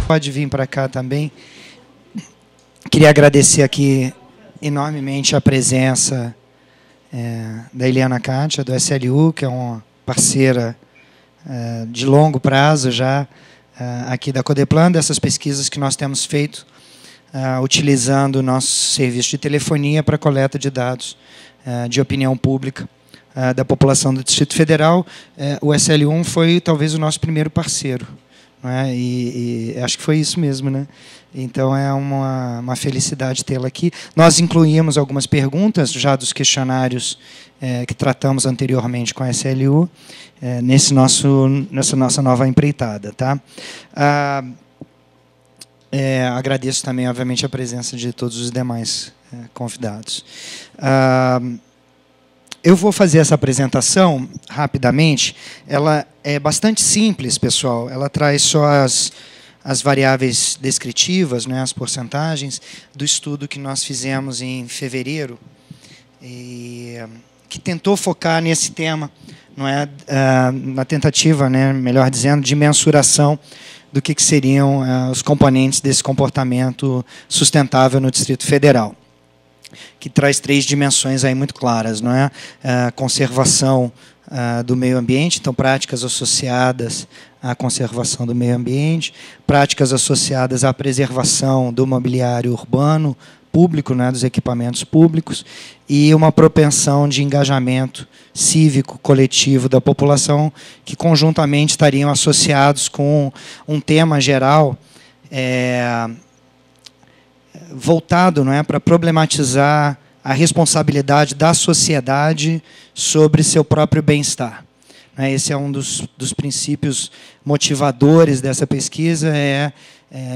Pode vir para cá também. Queria agradecer aqui enormemente a presença da Eliana Kátia, do SLU, que é uma parceira de longo prazo já aqui da Codeplan, dessas pesquisas que nós temos feito utilizando o nosso serviço de telefonia para coleta de dados de opinião pública da população do Distrito Federal. O SL1 foi talvez o nosso primeiro parceiro, não é? E acho que foi isso mesmo, né? Então é uma felicidade tê-la aqui. Nós incluímos algumas perguntas já dos questionários que tratamos anteriormente com a SLU nessa nossa nova empreitada, tá? Agradeço também, obviamente, a presença de todos os demais convidados. Eu vou fazer essa apresentação rapidamente. Ela é bastante simples, pessoal. Ela traz só as variáveis descritivas, né, as porcentagens do estudo que nós fizemos em fevereiro, que tentou focar nesse tema, não é, na tentativa, né, melhor dizendo, de mensuração do que seriam os componentes desse comportamento sustentável no Distrito Federal, que traz 3 dimensões aí muito claras, não é? Conservação do meio ambiente, então práticas associadas à conservação do meio ambiente, práticas associadas à preservação do mobiliário urbano público, né, dos equipamentos públicos, e uma propensão de engajamento cívico coletivo da população, que conjuntamente estariam associados com um tema geral voltado, não é, para problematizar a responsabilidade da sociedade sobre seu próprio bem-estar. Esse é um dos princípios motivadores dessa pesquisa,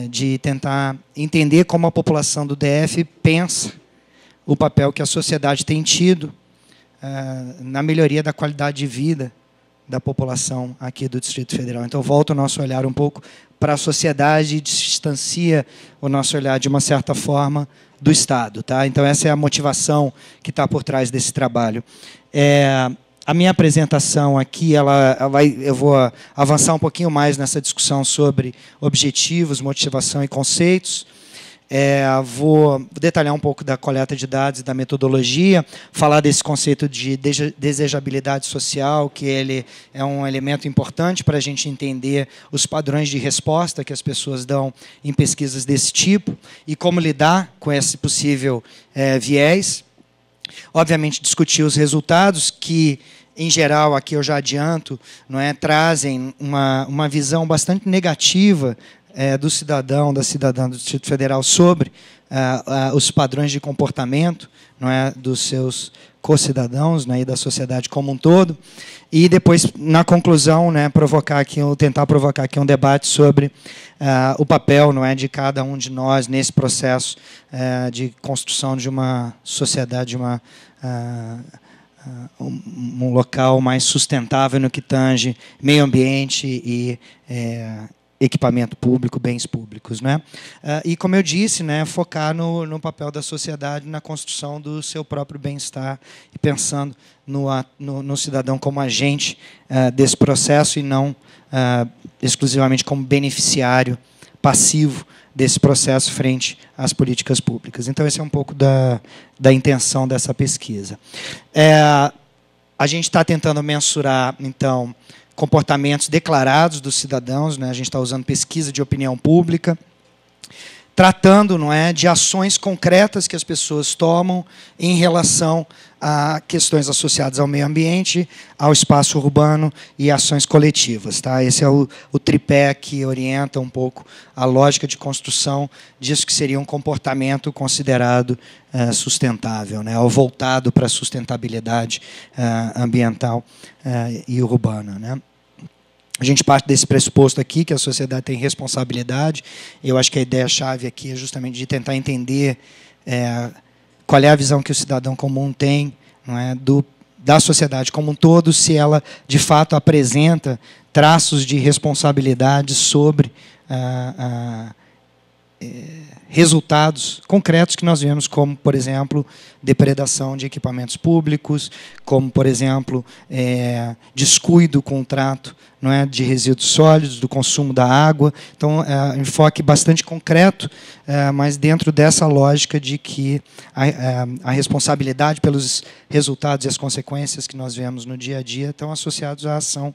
de tentar entender como a população do DF pensa o papel que a sociedade tem tido na melhoria da qualidade de vida da população aqui do Distrito Federal. Então, volta o nosso olhar um pouco para a sociedade e distancia o nosso olhar, de uma certa forma, do Estado. Tá? Então, essa é a motivação que está por trás desse trabalho. A minha apresentação aqui, eu vou avançar um pouquinho mais nessa discussão sobre objetivos, motivação e conceitos. Vou detalhar um pouco da coleta de dados e da metodologia, falar desse conceito de desejabilidade social, que ele é um elemento importante para a gente entender os padrões de resposta que as pessoas dão em pesquisas desse tipo e como lidar com esse possível viés. Obviamente, discutir os resultados que, em geral, aqui eu já adianto, não é, trazem uma visão bastante negativa do cidadão, da cidadã do Distrito Federal sobre os padrões de comportamento, não é, dos seus co-cidadãos, né, e da sociedade como um todo. E depois, na conclusão, né, tentar provocar aqui um debate sobre o papel, não é, de cada um de nós nesse processo de construção de uma sociedade, um local mais sustentável no que tange meio ambiente e equipamento público, bens públicos, né? E, como eu disse, né, focar no papel da sociedade na construção do seu próprio bem-estar e pensando no cidadão como agente desse processo e não exclusivamente como beneficiário passivo desse processo frente às políticas públicas. Então, esse é um pouco da intenção dessa pesquisa. A gente está tentando mensurar, então, comportamentos declarados dos cidadãos, né? A gente está usando pesquisa de opinião pública, tratando, não é, de ações concretas que as pessoas tomam em relação a questões associadas ao meio ambiente, ao espaço urbano e ações coletivas. Tá? Esse é o tripé que orienta um pouco a lógica de construção disso que seria um comportamento considerado sustentável, né? Ou voltado para a sustentabilidade ambiental e urbana, né? A gente parte desse pressuposto aqui, que a sociedade tem responsabilidade. Eu acho que a ideia-chave aqui é justamente de tentar entender qual é a visão que o cidadão comum tem, não é, da sociedade como um todo, se ela, de fato, apresenta traços de responsabilidade sobre resultados concretos que nós vemos, como, por exemplo, depredação de equipamentos públicos, como, por exemplo, descuido com o trato, não é, de resíduos sólidos, do consumo da água. Então, um enfoque bastante concreto, mas dentro dessa lógica de que a responsabilidade pelos resultados e as consequências que nós vemos no dia a dia estão associados à ação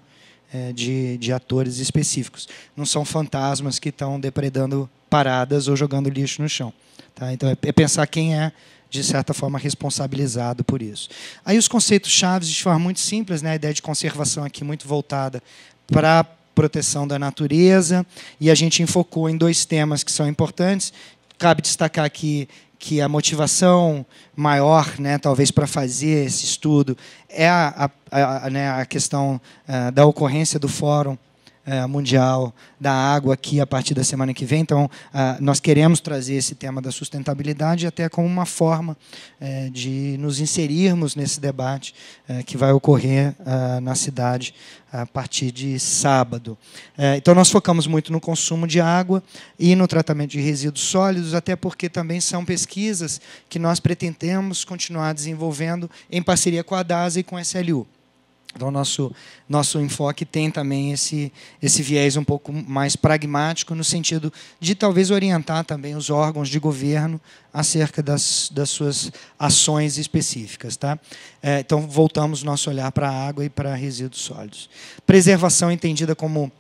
de atores específicos. Não são fantasmas que estão depredando paradas ou jogando lixo no chão. Tá? Então, é pensar quem é, de certa forma, responsabilizado por isso. Aí os conceitos chaves, de forma muito simples, né? A ideia de conservação aqui muito voltada para a proteção da natureza, e a gente enfocou em 2 temas que são importantes. Cabe destacar aqui que a motivação maior, né, talvez, para fazer esse estudo é a questão da ocorrência do Fórum Mundial da Água aqui a partir da semana que vem. Então, nós queremos trazer esse tema da sustentabilidade até como uma forma de nos inserirmos nesse debate que vai ocorrer na cidade a partir de sábado. Então, nós focamos muito no consumo de água e no tratamento de resíduos sólidos, até porque também são pesquisas que nós pretendemos continuar desenvolvendo em parceria com a DASA e com a SLU. Então, nosso enfoque tem também esse viés um pouco mais pragmático, no sentido de talvez orientar também os órgãos de governo acerca das suas ações específicas. Tá? Então, voltamos nosso olhar para a água e para resíduos sólidos. Preservação entendida como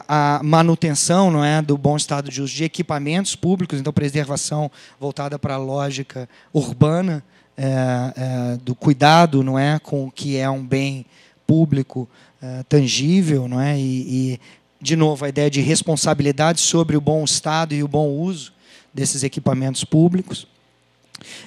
a manutenção, não é, do bom estado de uso de equipamentos públicos, então preservação voltada para a lógica urbana, do cuidado, não é, com o que é um bem público tangível, não é, e de novo a ideia de responsabilidade sobre o bom estado e o bom uso desses equipamentos públicos,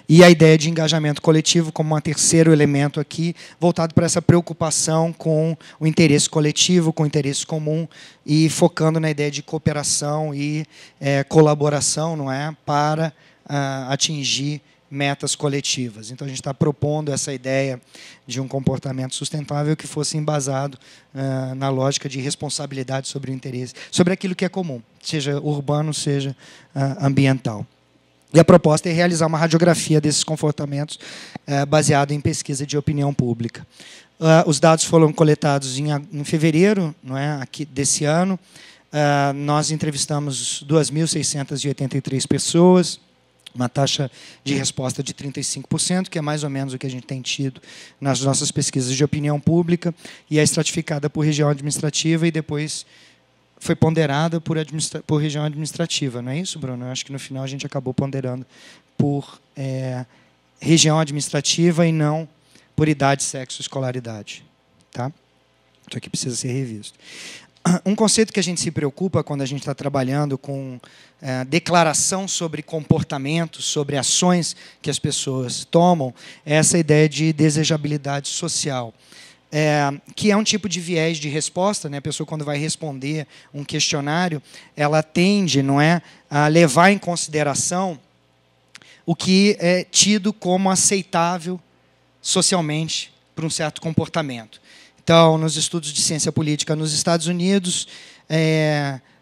e a ideia de engajamento coletivo como um terceiro elemento aqui, voltado para essa preocupação com o interesse coletivo, com o interesse comum, e focando na ideia de cooperação e colaboração, não é, para atingir metas coletivas. Então, a gente está propondo essa ideia de um comportamento sustentável que fosse embasado na lógica de responsabilidade sobre o interesse, sobre aquilo que é comum, seja urbano, seja ambiental. E a proposta é realizar uma radiografia desses comportamentos baseado em pesquisa de opinião pública. Os dados foram coletados em fevereiro, não é, aqui desse ano. Nós entrevistamos 2.683 pessoas, uma taxa de resposta de 35%, que é mais ou menos o que a gente tem tido nas nossas pesquisas de opinião pública, e é estratificada por região administrativa e depois foi ponderada por região administrativa. Não é isso, Bruno? Eu acho que no final a gente acabou ponderando por região administrativa e não por idade, sexo, escolaridade. Tá? Isso aqui precisa ser revisto. Um conceito que a gente se preocupa quando a gente está trabalhando com declaração sobre comportamentos, sobre ações que as pessoas tomam, é essa ideia de desejabilidade social, que é um tipo de viés de resposta, né? A pessoa, quando vai responder um questionário, ela tende, não é, a levar em consideração o que é tido como aceitável socialmente para um certo comportamento. Então, nos estudos de ciência política nos Estados Unidos,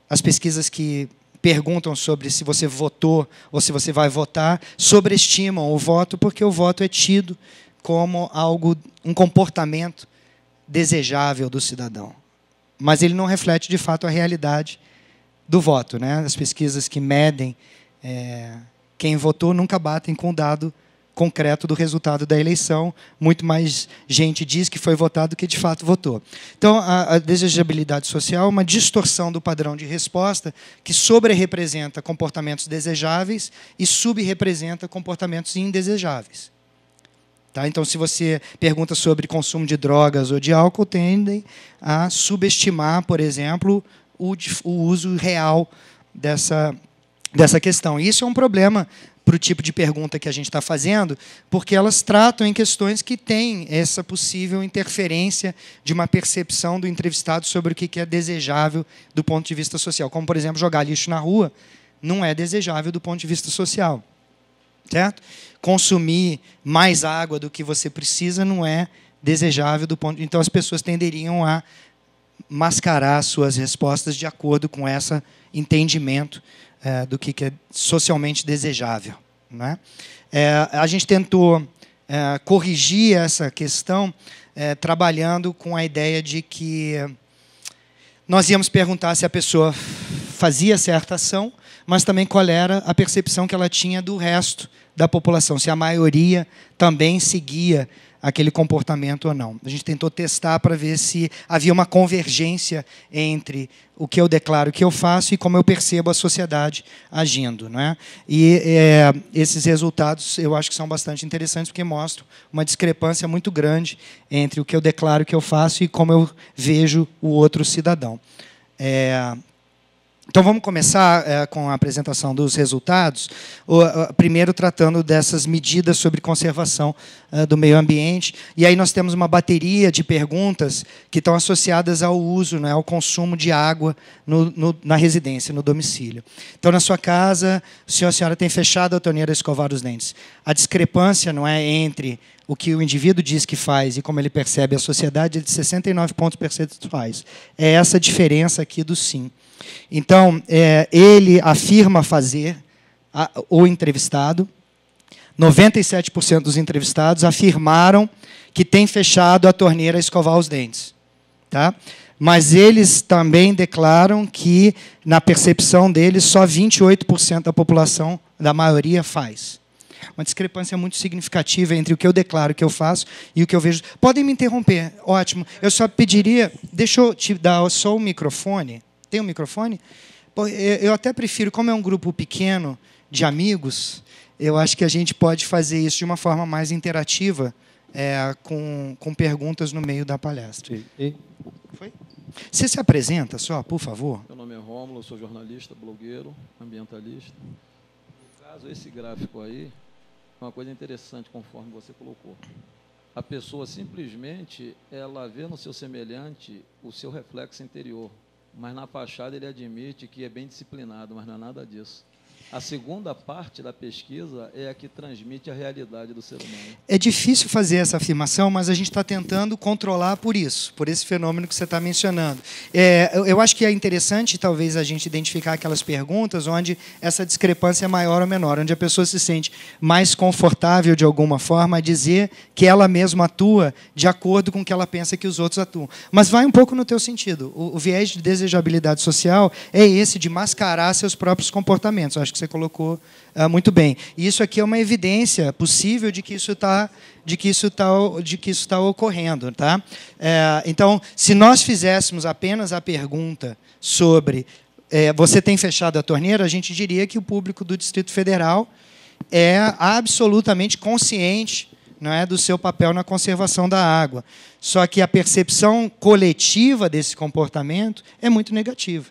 as pesquisas que perguntam sobre se você votou ou se você vai votar sobreestimam o voto, porque o voto é tido como um comportamento desejável do cidadão. Mas ele não reflete, de fato, a realidade do voto, né? As pesquisas que medem quem votou nunca batem com o dado concreto do resultado da eleição. Muito mais gente diz que foi votado do que de fato votou. Então, a desejabilidade social é uma distorção do padrão de resposta que sobre-representa comportamentos desejáveis e sub-representa comportamentos indesejáveis. Tá? Então, se você pergunta sobre consumo de drogas ou de álcool, tendem a subestimar, por exemplo, o uso real dessa questão. E isso é um problema para o tipo de pergunta que a gente está fazendo, porque elas tratam em questões que têm essa possível interferência de uma percepção do entrevistado sobre o que é desejável do ponto de vista social. Como, por exemplo, jogar lixo na rua não é desejável do ponto de vista social. Certo? Consumir mais água do que você precisa não é desejável do ponto... Então, as pessoas tenderiam a mascarar suas respostas de acordo com esse entendimento do que é socialmente desejável, né? A gente tentou corrigir essa questão trabalhando com a ideia de que nós íamos perguntar se a pessoa fazia certa ação, mas também qual era a percepção que ela tinha do resto da população, se a maioria também seguia aquele comportamento ou não. A gente tentou testar para ver se havia uma convergência entre o que eu declaro que eu faço e como eu percebo a sociedade agindo, não é? E esses resultados eu acho que são bastante interessantes, porque mostram uma discrepância muito grande entre o que eu declaro que eu faço e como eu vejo o outro cidadão. Então, vamos começar com a apresentação dos resultados, primeiro tratando dessas medidas sobre conservação do meio ambiente. E aí nós temos uma bateria de perguntas que estão associadas ao uso, né, ao consumo de água na residência, no domicílio. Então, na sua casa, o senhor e a senhora têm fechado a torneira a escovar os dentes. A discrepância, não é, entre o que o indivíduo diz que faz e como ele percebe a sociedade é de 69 pontos percentuais. É essa diferença aqui do sim. Então, ele afirma fazer, o entrevistado, 97% dos entrevistados afirmaram que tem fechado a torneira a escovar os dentes. Tá? Mas eles também declaram que, na percepção deles, só 28% da população, da maioria, faz. Uma discrepância muito significativa entre o que eu declaro que eu faço e o que eu vejo. Podem me interromper, ótimo. Eu só pediria, deixa eu te dar só o microfone. Tem um microfone? Eu até prefiro, como é um grupo pequeno de amigos, eu acho que a gente pode fazer isso de uma forma mais interativa, com perguntas no meio da palestra. Foi? Você se apresenta só, por favor? Meu nome é Rômulo, eu sou jornalista, blogueiro, ambientalista. No caso, esse gráfico aí é uma coisa interessante, conforme você colocou. A pessoa simplesmente ela vê no seu semelhante o seu reflexo interior, mas na fachada ele admite que é bem disciplinado, mas não é nada disso. A segunda parte da pesquisa é a que transmite a realidade do ser humano. É difícil fazer essa afirmação, mas a gente está tentando controlar por isso, por esse fenômeno que você está mencionando. Eu acho que é interessante, talvez, a gente identificar aquelas perguntas onde essa discrepância é maior ou menor, onde a pessoa se sente mais confortável, de alguma forma, a dizer que ela mesma atua de acordo com o que ela pensa que os outros atuam. Mas vai um pouco no teu sentido. O viés de desejabilidade social é esse, de mascarar seus próprios comportamentos. Eu acho que você colocou muito bem. E isso aqui é uma evidência possível de que isso está ocorrendo, tá? Então, se nós fizéssemos apenas a pergunta sobre você tem fechado a torneira, a gente diria que o público do Distrito Federal é absolutamente consciente, não é, do seu papel na conservação da água. Só que a percepção coletiva desse comportamento é muito negativa,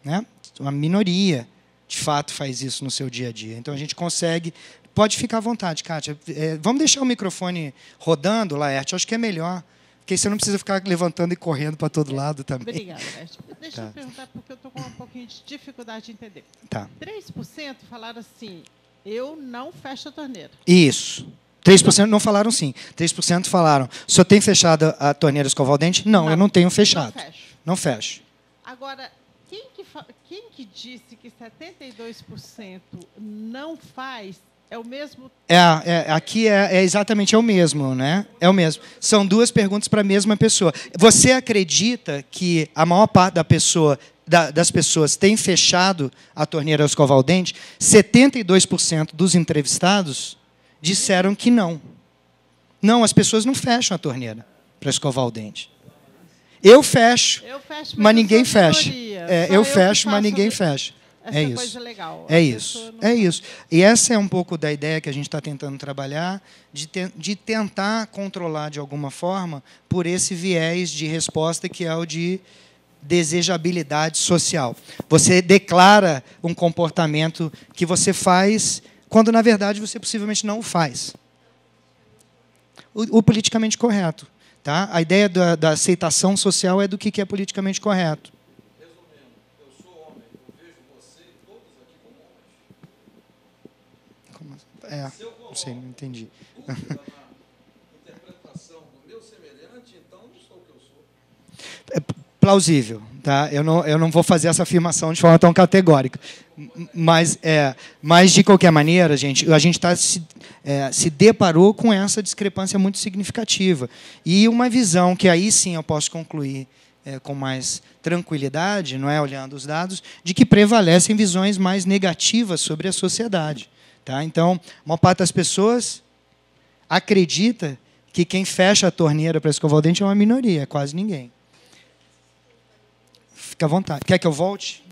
né? Uma minoria de fato faz isso no seu dia a dia. Então, a gente consegue... Pode ficar à vontade, Kátia. Vamos deixar o microfone rodando, Laerte. Acho que é melhor, porque você não precisa ficar levantando e correndo para todo lado também. Obrigada, Laerte. Deixa eu perguntar, porque eu estou com um pouquinho de dificuldade de entender. Tá. 3% falaram assim, eu não fecho a torneira. Isso. 3% não falaram sim. 3% falaram, o senhor tem fechado a torneira escovar o dente? Não, eu não tenho fechado. Não fecho. Não fecho. Agora, quem que disse que 72% não faz é o mesmo? Aqui exatamente o mesmo, né? É o mesmo. São duas perguntas para a mesma pessoa. Você acredita que a maior parte das pessoas tem fechado a torneira ao escovar o dente? 72% dos entrevistados disseram que não. Não, as pessoas não fecham a torneira para escovar o dente. Eu fecho, mas ninguém fecha. Eu fecho, mas ninguém fecha. É isso. Coisa legal. É isso. É isso. E essa é um pouco da ideia que a gente está tentando trabalhar, de tentar controlar de alguma forma por esse viés de resposta que é o de desejabilidade social. Você declara um comportamento que você faz quando, na verdade, você possivelmente não o faz. O politicamente correto. Tá? A ideia da aceitação social é do que é politicamente correto. Resumindo, eu sou homem, eu vejo você e todos aqui como homens. Se eu não sei, não entendi. Dúvida na interpretação do meu semelhante, então não sou o que eu sou. plausível, tá? Eu não vou fazer essa afirmação de forma tão categórica. Mas de qualquer maneira, gente, a gente se deparou com essa discrepância muito significativa. E uma visão que aí sim eu posso concluir com mais tranquilidade, não é, olhando os dados, de que prevalecem visões mais negativas sobre a sociedade. Tá? Então, a maior parte das pessoas acredita que quem fecha a torneira para escovar o dente é uma minoria, é quase ninguém. Fica à vontade. Quer que eu volte?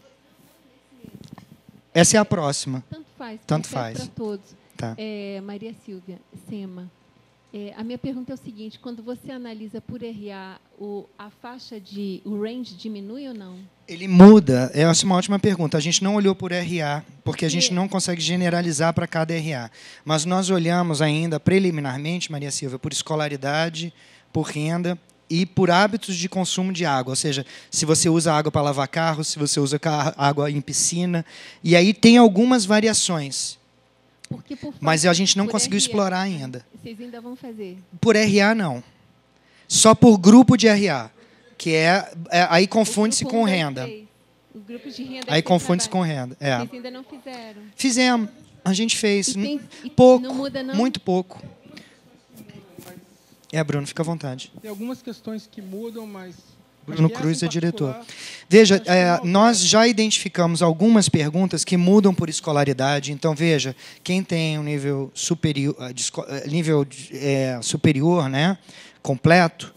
Essa é a próxima. Tanto faz. Tanto faz. Para todos. Tá. Maria Silvia, SEMA. A minha pergunta é o seguinte: quando você analisa por RA, a faixa o range diminui ou não? Ele muda. Essa é uma ótima pergunta. A gente não olhou por RA, porque a gente não consegue generalizar para cada RA. Mas nós olhamos ainda preliminarmente, Maria Silvia, por escolaridade, por renda e por hábitos de consumo de água. Ou seja, se você usa água para lavar carro, se você usa água em piscina. E aí tem algumas variações. Mas a gente não conseguiu explorar ainda. Vocês ainda vão fazer? Por RA, não. Só por grupo de RA, que aí confunde-se com renda. Os grupos de renda. Aí confunde-se com renda. Vocês ainda não fizeram? Fizemos. A gente fez. Pouco. Não muda, não? Muito pouco. Bruno, fica à vontade. Tem algumas questões que mudam, mas... Bruno Cruz é diretor. Veja, nós já identificamos algumas perguntas que mudam por escolaridade. Então, veja, quem tem um nível superior, né, completo,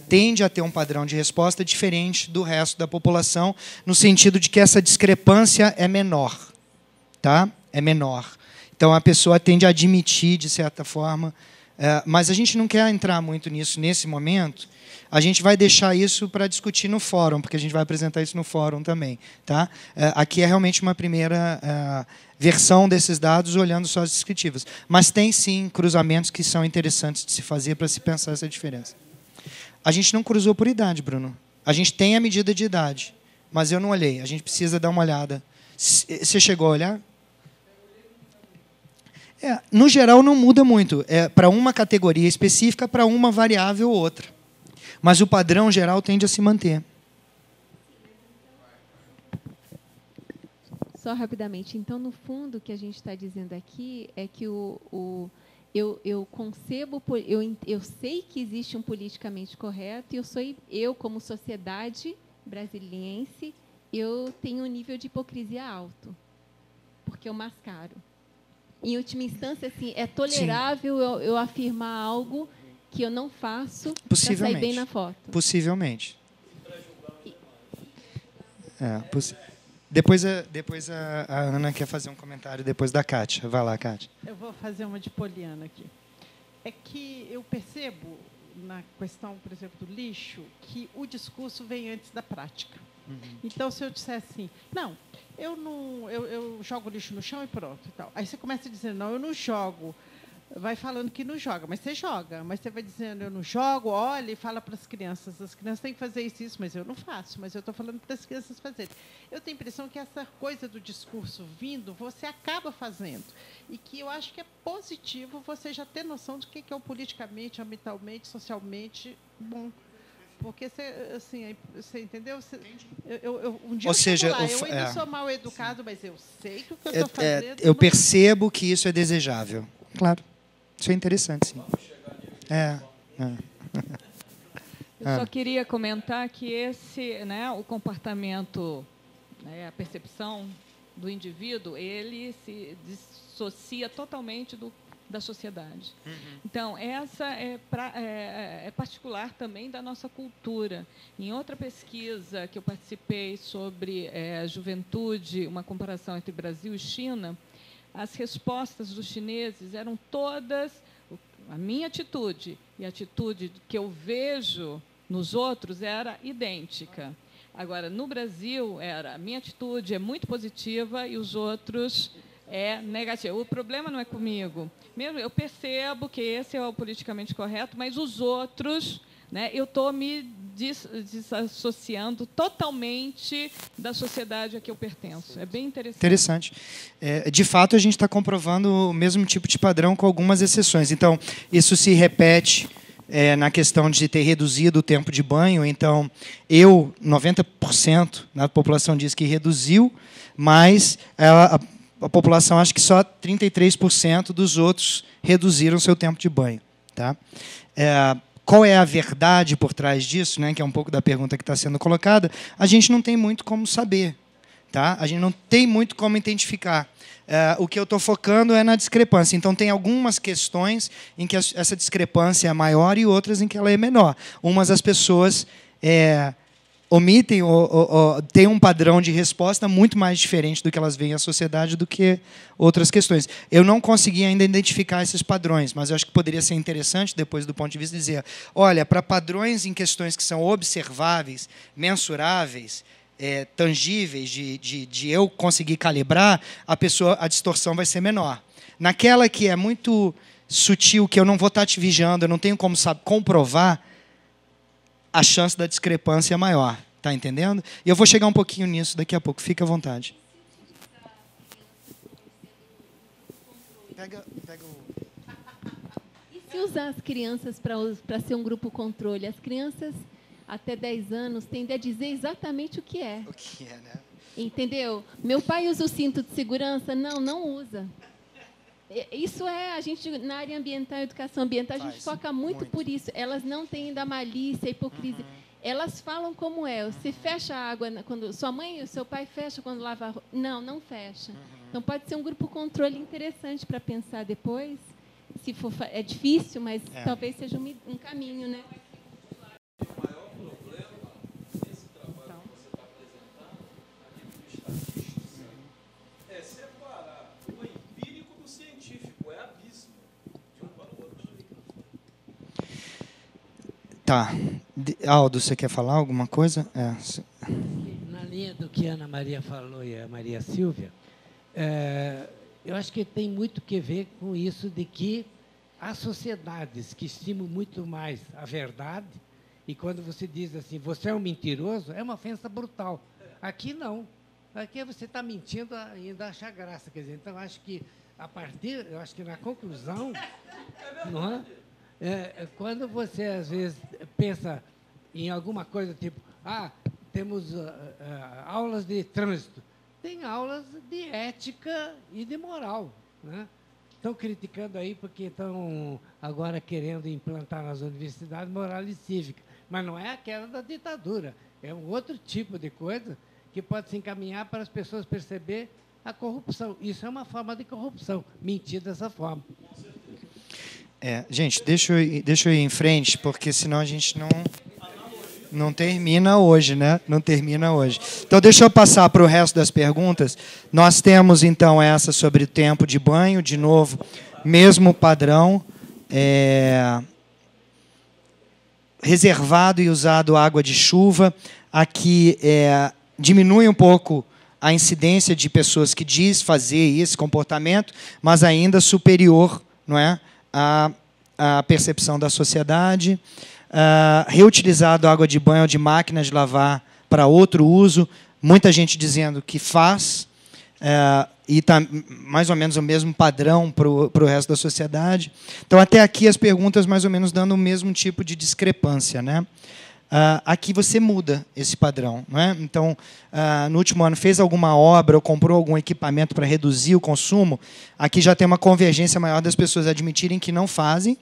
tende a ter um padrão de resposta diferente do resto da população, no sentido de que essa discrepância é menor. Tá? É menor. Então, a pessoa tende a admitir, de certa forma, mas a gente não quer entrar muito nisso nesse momento. A gente vai deixar isso para discutir no fórum, porque a gente vai apresentar isso no fórum também. Tá? Aqui é realmente uma primeira versão desses dados, olhando só as descritivas. Mas tem, sim, cruzamentos que são interessantes de se fazer para se pensar essa diferença. A gente não cruzou por idade, Bruno. A gente tem a medida de idade, mas eu não olhei. A gente precisa dar uma olhada. Você chegou a olhar? No geral, não muda muito. Para uma categoria específica, para uma variável ou outra. Mas o padrão geral tende a se manter. Só rapidamente. Então, no fundo, o que a gente está dizendo aqui é que eu concebo, eu sei que existe um politicamente correto, e eu como sociedade brasiliense, eu tenho um nível de hipocrisia alto, porque eu mascaro. Em última instância, assim, é tolerável eu afirmar algo que eu não faço para sair bem na foto. Possivelmente. Depois a Ana quer fazer um comentário depois da Kátia. Vai lá, Kátia. Eu vou fazer uma de poliana aqui. É que eu percebo, na questão, por exemplo, do lixo, que o discurso vem antes da prática. Uhum. Então, se eu disser assim, não, eu jogo lixo no chão e pronto. E tal. Aí você começa dizendo, não, eu não jogo. Vai falando que não joga, mas você joga. Mas você vai dizendo, eu não jogo, olha e fala para as crianças têm que fazer isso, mas eu não faço, mas eu estou falando para as crianças fazerem. Eu tenho a impressão que essa coisa do discurso vindo, você acaba fazendo. E que eu acho que é positivo você já ter noção do que é o politicamente, ambientalmente, socialmente bom. Porque você entendeu? Um dia eu ainda sou mal educado, mas eu sei que o que eu estou fazendo... Eu percebo que isso é desejável. Claro. Isso é interessante, sim. Eu só queria comentar que o comportamento, a percepção do indivíduo, ele se dissocia totalmente da sociedade. Uhum. Então, essa é particular também da nossa cultura. Em outra pesquisa que eu participei sobre a juventude, uma comparação entre Brasil e China, as respostas dos chineses eram todas a minha atitude e a atitude que eu vejo nos outros era idêntica. Agora, no Brasil, a minha atitude é muito positiva e os outros é negativa. O problema não é comigo. Mesmo eu percebo que esse é o politicamente correto, mas os outros, eu estou me desassociando totalmente da sociedade a que eu pertenço. É bem interessante. Interessante. De fato, a gente está comprovando o mesmo tipo de padrão com algumas exceções. Então, isso se repete na questão de ter reduzido o tempo de banho. Então, 90% da população diz que reduziu, mas a população acha que só 33% dos outros reduziram seu tempo de banho. Tá? Qual é a verdade por trás disso, né, que é um pouco da pergunta que está sendo colocada? A gente não tem muito como saber. Tá? A gente não tem muito como identificar. O que eu estou focando é na discrepância. Então, tem algumas questões em que essa discrepância é maior e outras em que ela é menor. Umas as pessoas omitem ou têm um padrão de resposta muito mais diferente do que elas veem a sociedade do que outras questões. Eu não consegui ainda identificar esses padrões, mas eu acho que poderia ser interessante, depois do ponto de vista, dizer, olha, para padrões em questões que são observáveis, mensuráveis, tangíveis, de eu conseguir calibrar, a distorção vai ser menor. Naquela que é muito sutil, que eu não vou estar te vigiando, eu não tenho como comprovar, a chance da discrepância é maior. Está entendendo? E eu vou chegar um pouquinho nisso daqui a pouco. Fica à vontade. Pega o... E se usar as crianças para ser um grupo controle? As crianças até 10 anos tendem a dizer exatamente o que é. O que é, né? Entendeu? Meu pai usa o cinto de segurança? Não, não usa. Isso a gente, na área ambiental, educação ambiental, a gente foca muito por isso. Elas não têm da malícia, hipocrisia. Elas falam como é. Você fecha a água, quando sua mãe e seu pai fecha quando lava a roupa. Não, não fecha. Então, pode ser um grupo controle interessante para pensar depois. Se for, é difícil, mas talvez seja um caminho, né? Tá. Aldo, você quer falar alguma coisa? Na linha do que a Ana Maria falou e a Maria Silvia, eu acho que tem muito que ver com isso de que há sociedades que estimam muito mais a verdade, e quando você diz assim, você é um mentiroso, é uma ofensa brutal. Aqui não. Aqui você está mentindo e ainda acha graça. Quer dizer, então, acho que, eu acho que na conclusão, não é? Quando você, às vezes, pensa em alguma coisa tipo, temos aulas de trânsito, tem aulas de ética e de moral. Né? Estão criticando aí porque estão agora querendo implantar nas universidades moral e cívica, mas não é aquela da ditadura, é um outro tipo de coisa que pode se encaminhar para as pessoas perceber a corrupção. Isso é uma forma de corrupção, mentir dessa forma. Gente, deixa eu ir em frente, porque senão a gente não termina hoje, né? Não termina hoje. Então, deixa eu passar para o resto das perguntas. Nós temos, então, essa sobre o tempo de banho, de novo, mesmo padrão, reservado e usado água de chuva. Aqui diminui um pouco a incidência de pessoas que diz fazer esse comportamento, mas ainda superior, não é? A percepção da sociedade, reutilizado água de banho ou de máquina de lavar para outro uso, muita gente dizendo que faz, e está mais ou menos o mesmo padrão para o resto da sociedade. Então, até aqui, as perguntas mais ou menos dando o mesmo tipo de discrepância. Né? Aqui você muda esse padrão. Não é? Então, no último ano, fez alguma obra ou comprou algum equipamento para reduzir o consumo, aqui já tem uma convergência maior das pessoas admitirem que não fazem,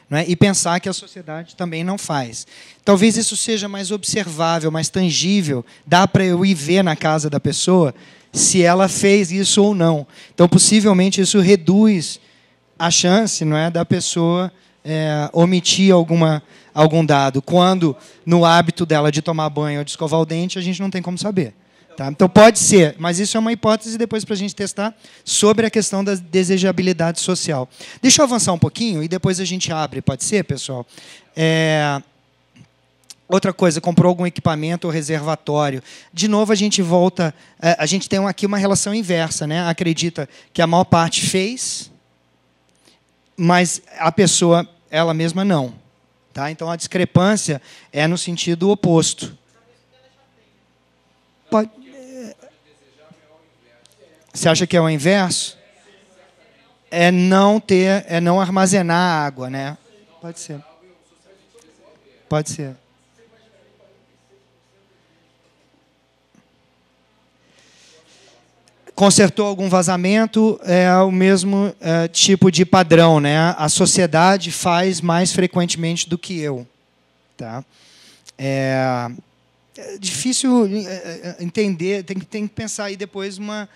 não é? E pensar que a sociedade também não faz. Talvez isso seja mais observável, mais tangível, dá para eu ir ver na casa da pessoa se ela fez isso ou não. Então, possivelmente, isso reduz a chance, não é, da pessoa omitir algum dado, quando no hábito dela de tomar banho ou de escovar o dente, a gente não tem como saber. Tá? Então, pode ser, mas isso é uma hipótese depois para a gente testar sobre a questão da desejabilidade social. Deixa eu avançar um pouquinho e depois a gente abre, pode ser, pessoal? Outra coisa, comprou algum equipamento ou reservatório. De novo, a gente volta... a gente tem aqui uma relação inversa. Né? Acredita que a maior parte fez, mas a pessoa, ela mesma, não. Tá? Então, a discrepância é no sentido oposto. Pode... Você acha que é o inverso? É não armazenar água, né? Pode ser. Pode ser. Consertou algum vazamento, é o mesmo tipo de padrão, né? A sociedade faz mais frequentemente do que eu. Tá? É difícil entender, tem que pensar aí depois uma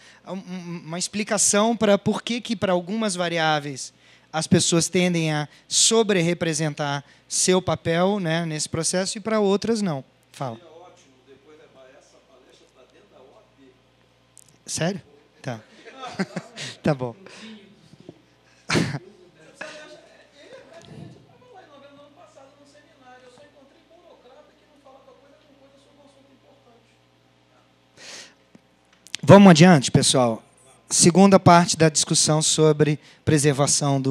explicação para por que para algumas variáveis as pessoas tendem a sobre-representar seu papel, né, nesse processo e para outras não. Fala. Sério? Tá. Tá bom. Vamos adiante, pessoal. Segunda parte da discussão sobre preservação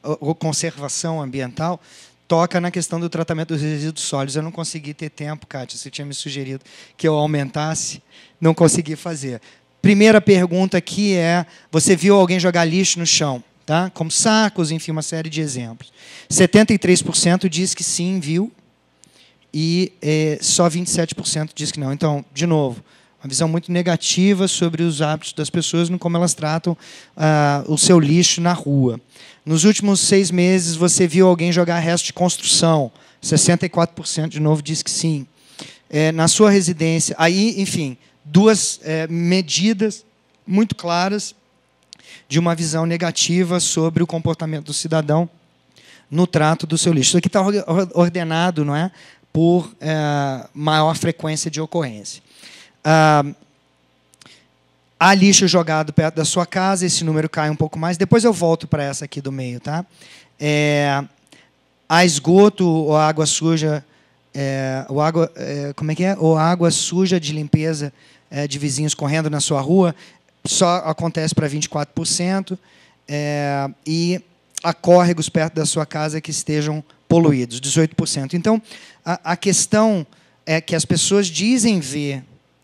ou conservação ambiental toca na questão do tratamento dos resíduos sólidos. Eu não consegui ter tempo, Kátia, você tinha me sugerido que eu aumentasse, não consegui fazer. Primeira pergunta aqui é, você viu alguém jogar lixo no chão, tá? Como sacos, enfim, uma série de exemplos. 73% diz que sim, viu, e só 27% diz que não. Então, de novo, uma visão muito negativa sobre os hábitos das pessoas, no como elas tratam o seu lixo na rua. Nos últimos 6 meses, você viu alguém jogar resto de construção. 64% de novo diz que sim. Na sua residência, aí, enfim, duas medidas muito claras de uma visão negativa sobre o comportamento do cidadão no trato do seu lixo. Isso aqui está ordenado, não é, por maior frequência de ocorrência. Há lixo jogado perto da sua casa, esse número cai um pouco mais. Depois eu volto para essa aqui do meio. Tá? Há esgoto ou água suja, como é que é? Ou água suja de limpeza de vizinhos correndo na sua rua, só acontece para 24%. E há córregos perto da sua casa que estejam poluídos, 18%. Então, a questão é que as pessoas dizem ver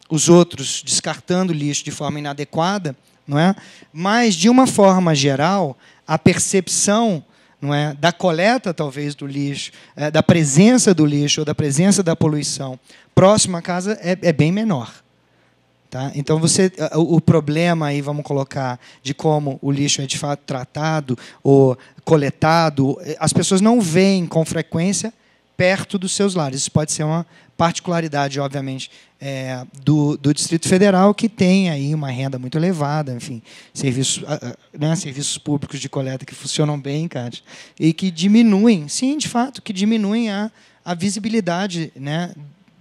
os outros descartando lixo de forma inadequada, não é? Mas, de uma forma geral, a percepção, não é, da coleta, talvez, do lixo, da presença do lixo ou da presença da poluição próximo à casa é bem menor. Tá? Então, o problema, aí, vamos colocar, de como o lixo é, de fato, tratado ou coletado, as pessoas não veem com frequência perto dos seus lares. Isso pode ser uma particularidade, obviamente, do Distrito Federal, que tem aí uma renda muito elevada, enfim, serviços públicos de coleta que funcionam bem, Kátia, e que diminuem, sim, de fato, que diminuem a visibilidade, né,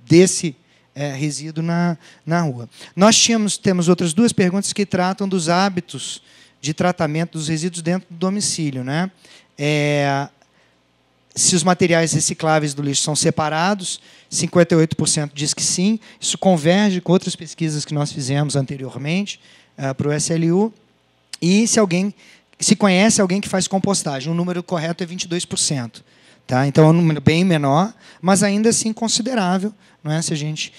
desse resíduo na rua. Nós temos outras 2 perguntas que tratam dos hábitos de tratamento dos resíduos dentro do domicílio, né? Se os materiais recicláveis do lixo são separados, 58% diz que sim. Isso converge com outras pesquisas que nós fizemos anteriormente para o SLU. E se conhece alguém que faz compostagem, o número correto é 22%. Tá? Então, é um número bem menor, mas ainda assim considerável, não é? Se a gente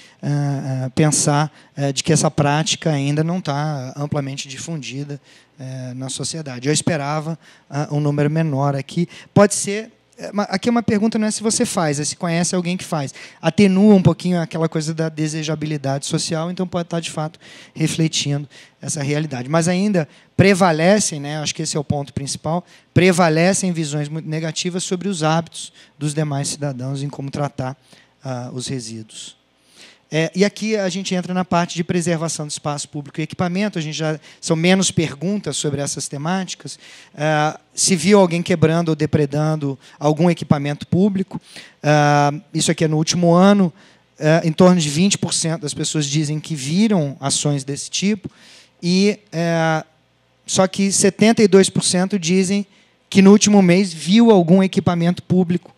pensar de que essa prática ainda não está amplamente difundida na sociedade. Eu esperava um número menor aqui. Pode ser... Aqui uma pergunta não é se você faz, é se conhece alguém que faz. Atenua um pouquinho aquela coisa da desejabilidade social, então pode estar, de fato, refletindo essa realidade. Mas ainda prevalecem, né, acho que esse é o ponto principal, prevalecem visões muito negativas sobre os hábitos dos demais cidadãos em como tratar os resíduos. E aqui a gente entra na parte de preservação do espaço público e equipamento. São menos perguntas sobre essas temáticas. Se viu alguém quebrando ou depredando algum equipamento público. Isso aqui é no último ano. Em torno de 20% das pessoas dizem que viram ações desse tipo. Só que 72% dizem que no último mês viu algum equipamento público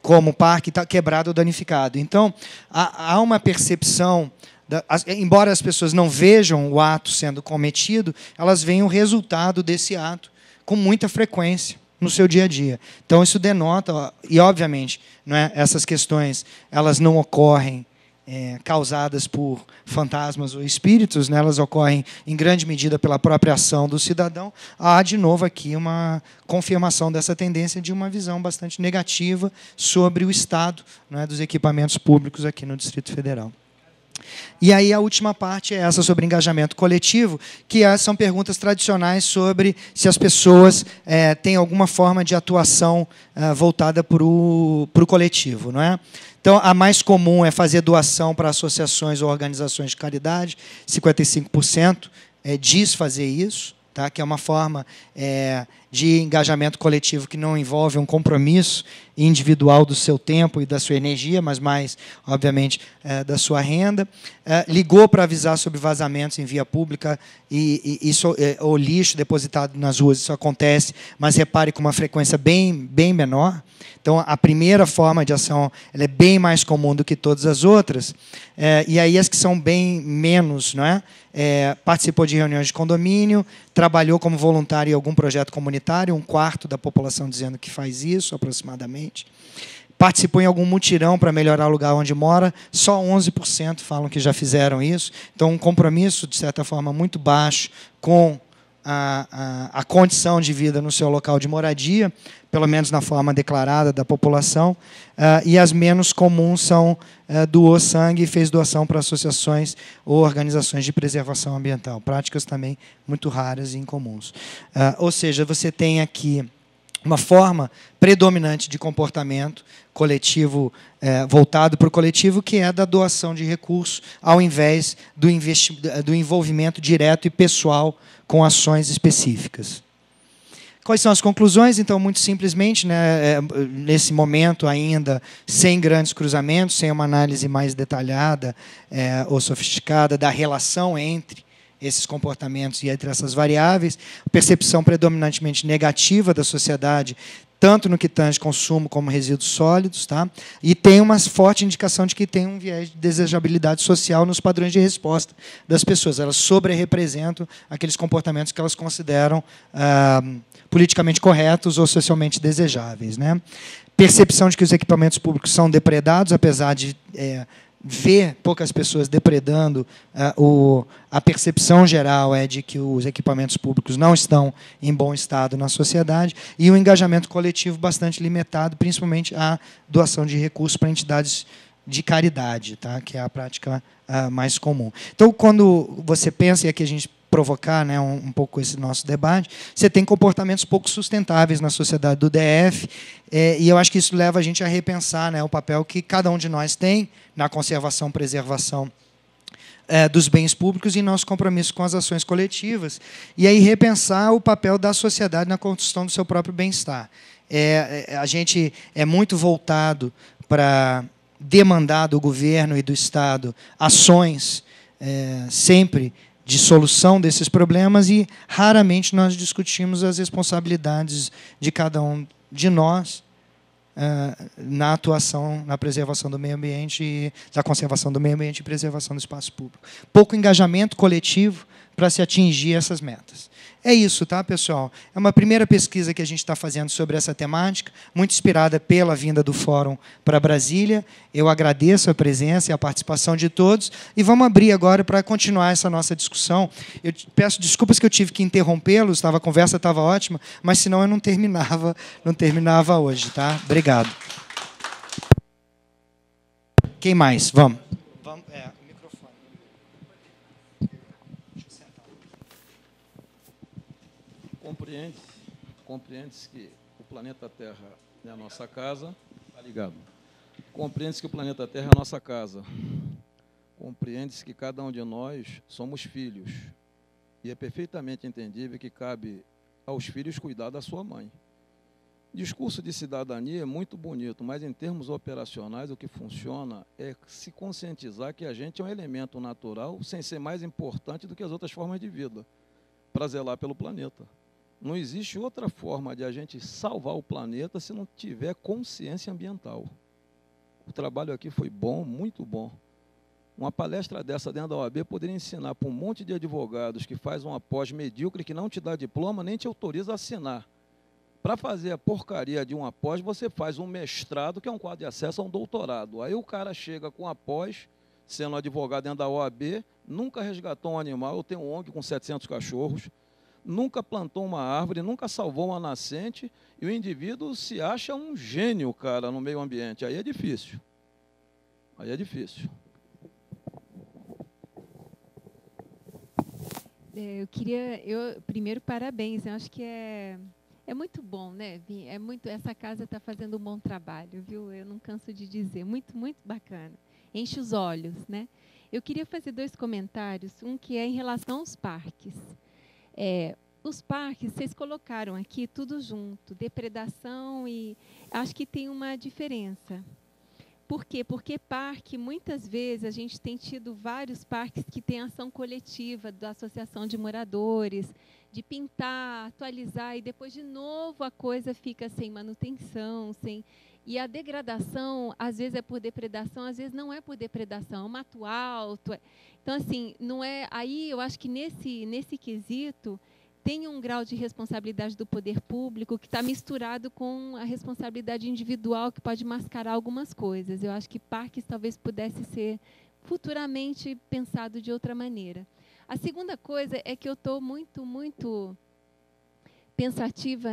como o parque está quebrado ou danificado. Então, há uma percepção, embora as pessoas não vejam o ato sendo cometido, elas veem o resultado desse ato com muita frequência no seu dia a dia. Então, isso denota, e obviamente, não é, essas questões elas não ocorrem causadas por fantasmas ou espíritos, né? Elas ocorrem em grande medida pela própria ação do cidadão. Há, de novo, aqui uma confirmação dessa tendência de uma visão bastante negativa sobre o estado, né, dos equipamentos públicos aqui no Distrito Federal. E aí a última parte é essa sobre engajamento coletivo, que são perguntas tradicionais sobre se as pessoas têm alguma forma de atuação voltada para o coletivo, não é? Então, a mais comum é fazer doação para associações ou organizações de caridade, 55% diz fazer isso, tá? Que é uma forma de engajamento coletivo que não envolve um compromisso individual do seu tempo e da sua energia, mas mais, obviamente, da sua renda. Ligou para avisar sobre vazamentos em via pública ou lixo depositado nas ruas, isso acontece, mas repare com uma frequência bem menor. Então, a primeira forma de ação ela é bem mais comum do que todas as outras, e aí as que são bem menos, não é? Participou de reuniões de condomínio, trabalhou como voluntário em algum projeto comunitário, 1/4 da população dizendo que faz isso, aproximadamente. Participou em algum mutirão para melhorar o lugar onde mora, só 11% falam que já fizeram isso. Então, um compromisso, de certa forma, muito baixo com a condição de vida no seu local de moradia, pelo menos na forma declarada da população, e as menos comuns são doou sangue e fez doação para associações ou organizações de preservação ambiental, práticas também muito raras e incomuns. Ou seja, você tem aqui uma forma predominante de comportamento coletivo, voltado para o coletivo, que é da doação de recursos, ao invés do envolvimento direto e pessoal com ações específicas. Quais são as conclusões? Então, muito simplesmente, né, nesse momento ainda, sem grandes cruzamentos, sem uma análise mais detalhada ou sofisticada da relação entre esses comportamentos e entre essas variáveis, percepção predominantemente negativa da sociedade, tanto no que tange consumo como resíduos sólidos, tá? E tem uma forte indicação de que tem um viés de desejabilidade social nos padrões de resposta das pessoas. Elas sobre-representam aqueles comportamentos que elas consideram politicamente corretos ou socialmente desejáveis, né? Percepção de que os equipamentos públicos são depredados, apesar de ver poucas pessoas depredando, a percepção geral é de que os equipamentos públicos não estão em bom estado na sociedade, e um engajamento coletivo bastante limitado, principalmente a doação de recursos para entidades de caridade, tá? Que é a prática mais comum. Então, quando você pensa, e aqui a gente provocar, né, um pouco esse nosso debate, você tem comportamentos pouco sustentáveis na sociedade do DF, e eu acho que isso leva a gente a repensar, né, o papel que cada um de nós tem na conservação, preservação dos bens públicos e nosso compromisso com as ações coletivas, e aí repensar o papel da sociedade na construção do seu próprio bem-estar. A gente é muito voltado para demandar do governo e do Estado ações sempre de solução desses problemas, e raramente nós discutimos as responsabilidades de cada um de nós na atuação, na preservação do meio ambiente, da conservação do meio ambiente e preservação do espaço público. Pouco engajamento coletivo para se atingir essas metas. É isso, tá, pessoal? É uma primeira pesquisa que a gente está fazendo sobre essa temática, muito inspirada pela vinda do Fórum para Brasília. Eu agradeço a presença e a participação de todos, e vamos abrir agora para continuar essa nossa discussão. Eu peço desculpas que eu tive que interrompê-los, a conversa estava ótima, mas senão eu não terminava hoje, tá? Obrigado. Quem mais? Vamos. Compreende-se que o planeta Terra é a nossa casa. Está ligado? Compreende-se que o planeta Terra é a nossa casa. Compreende-se que cada um de nós somos filhos. E é perfeitamente entendível que cabe aos filhos cuidar da sua mãe. Discurso de cidadania é muito bonito, mas em termos operacionais o que funciona é se conscientizar que a gente é um elemento natural sem ser mais importante do que as outras formas de vida, para zelar pelo planeta. Não existe outra forma de a gente salvar o planeta se não tiver consciência ambiental. O trabalho aqui foi bom, muito bom. Uma palestra dessa dentro da OAB poderia ensinar para um monte de advogados que faz uma pós medíocre que não te dá diploma, nem te autoriza a assinar. Para fazer a porcaria de uma pós, você faz um mestrado, que é um quadro de acesso a um doutorado. Aí o cara chega com a pós, sendo advogado dentro da OAB, nunca resgatou um animal. Eu tenho um ONG com 700 cachorros, nunca plantou uma árvore, nunca salvou uma nascente, e o indivíduo se acha um gênio, cara, no meio ambiente. Aí é difícil. Aí é difícil. Primeiro, parabéns. Eu acho que é muito bom, né? Essa casa está fazendo um bom trabalho, viu? Eu não canso de dizer. Muito, muito bacana. Enche os olhos, né? Eu queria fazer 2 comentários. Um que é em relação aos parques. Os parques, vocês colocaram aqui tudo junto, depredação, e acho que tem uma diferença. Por quê? Porque parque, muitas vezes, a gente tem tido vários parques que têm ação coletiva da associação de moradores, de pintar, atualizar, e depois, de novo, a coisa fica sem manutenção, e a degradação, às vezes é por depredação, às vezes não é por depredação, é mato alto. Então, assim, não é. Aí eu acho que nesse quesito tem um grau de responsabilidade do poder público que está misturado com a responsabilidade individual, que pode mascarar algumas coisas. Eu acho que parques talvez pudesse ser futuramente pensado de outra maneira. A segunda coisa é que eu estou muito, muito pensativa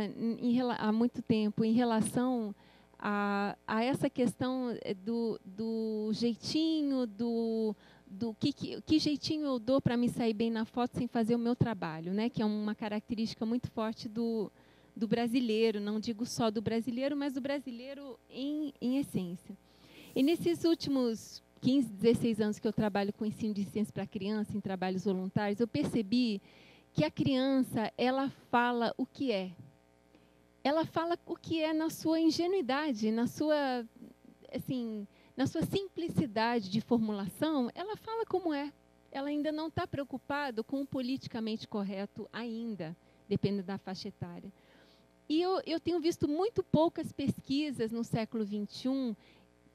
há muito tempo em relação a essa questão do jeitinho, que jeitinho eu dou para me sair bem na foto sem fazer o meu trabalho, né? Que é uma característica muito forte do brasileiro, não digo só do brasileiro, mas do brasileiro em essência. E nesses últimos 15, 16 anos que eu trabalho com ensino de ciência para criança, em trabalhos voluntários, eu percebi que a criança, ela fala o que é. Ela fala o que é na sua ingenuidade, na sua simplicidade de formulação, ela fala como é. Ela ainda não está preocupada com o politicamente correto ainda, dependendo da faixa etária. E eu tenho visto muito poucas pesquisas no século XXI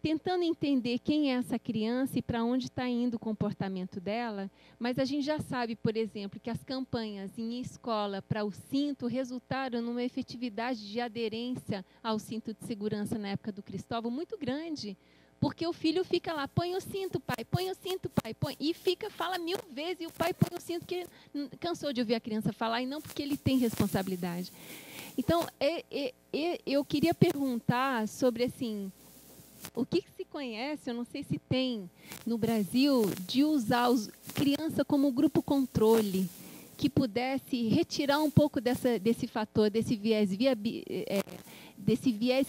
tentando entender quem é essa criança e para onde está indo o comportamento dela, mas a gente já sabe, por exemplo, que as campanhas em escola para o cinto resultaram numa efetividade de aderência ao cinto de segurança na época do Cristóvão muito grande, porque o filho fica lá, põe o cinto, pai, põe, e fala 1000 vezes, e o pai põe o cinto, que cansou de ouvir a criança falar, e não porque ele tem responsabilidade. Então, eu queria perguntar sobre, assim, o que se conhece, eu não sei se tem no Brasil, de usar criança como grupo controle, que pudesse retirar um pouco desse fator, desse viés